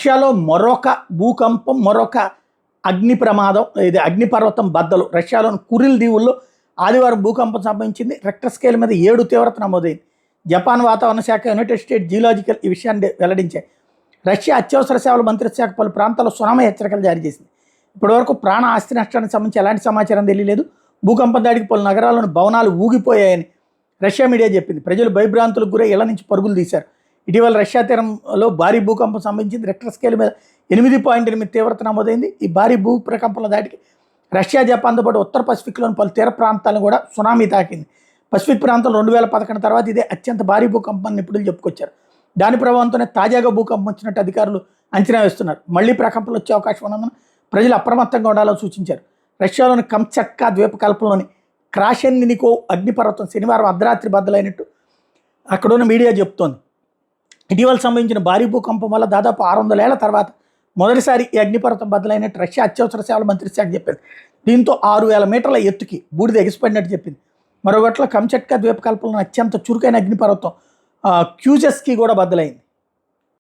రష్యాలో మరొక భూకంపం, మరొక అగ్ని ప్రమాదం. ఇది అగ్నిపర్వతం బద్దలు. రష్యాలోని కురిల్ దీవుల్లో ఆదివారం భూకంపం సంభవించింది. రెక్టర్ స్కేల్ మీద 7 తీవ్రత నమోదైంది. జపాన్ వాతావరణ శాఖ, యునైటెడ్ స్టేట్స్ జియోలాజికల్ ఈ విషయాన్ని వెల్లడించాయి. రష్యా అత్యవసర సేవల మంత్రిత్వ శాఖ పలు ప్రాంతాల్లో సునామీ హెచ్చరికలు జారీ చేసింది. ఇప్పటివరకు ప్రాణ ఆస్తి నష్టానికి సంబంధించి ఎలాంటి సమాచారం తెలియలేదు. భూకంపం దాడికి పలు నగరాల్లోని భవనాలు ఊగిపోయాయని రష్యా మీడియా చెప్పింది. ప్రజలు భయభ్రాంతులకు గురై ఇళ్ల నుంచి పరుగులు తీశారు. ఇటీవల రష్యా తీరంలో భారీ భూకంపం సంభవించింది. రెక్టర్ స్కేల్ మీద 8.8 తీవ్రత నమోదైంది. ఈ భారీ భూ ప్రకంపనల దాటికి రష్యా, జపాన్తో పాటు ఉత్తర పసిఫిక్లోని పలు తీర ప్రాంతాలను కూడా సునామీ తాకింది. పసిఫిక్ ప్రాంతం 2011 తర్వాత ఇదే అత్యంత భారీ భూకంపం నిపుణులు చెప్పుకొచ్చారు. దాని ప్రభావంతోనే తాజాగా భూకంపం వచ్చినట్టు అధికారులు అంచనా వేస్తున్నారు. మళ్లీ ప్రకంపనలు వచ్చే అవకాశం ఉన్నందున ప్రజలు అప్రమత్తంగా ఉండాలని సూచించారు. రష్యాలోని కంచట్కా ద్వీపకల్పంలోని క్రాషెన్నికో అగ్నిపర్వతం శనివారం అర్ధరాత్రి బద్దలైనట్టు అక్కడున్న మీడియా చెబుతోంది. ఇటీవల సంభవించిన భారీ భూకంపం వల్ల దాదాపు 600 ఏళ్ల తర్వాత మొదటిసారి ఈ అగ్నిపర్వతం బద్దలైనట్టు రష్యా అత్యవసర సేవల మంత్రిత్వ శాఖ చెప్పింది. దీంతో 6000 మీటర్ల ఎత్తుకి బూడిద ఎగిసిపడినట్టు చెప్పింది. మరోగట్లో కంచట్కా ద్వీపకల్పంలోని అత్యంత చురుకైన అగ్నిపర్వతం క్యూజెస్కి కూడా బద్దలైంది.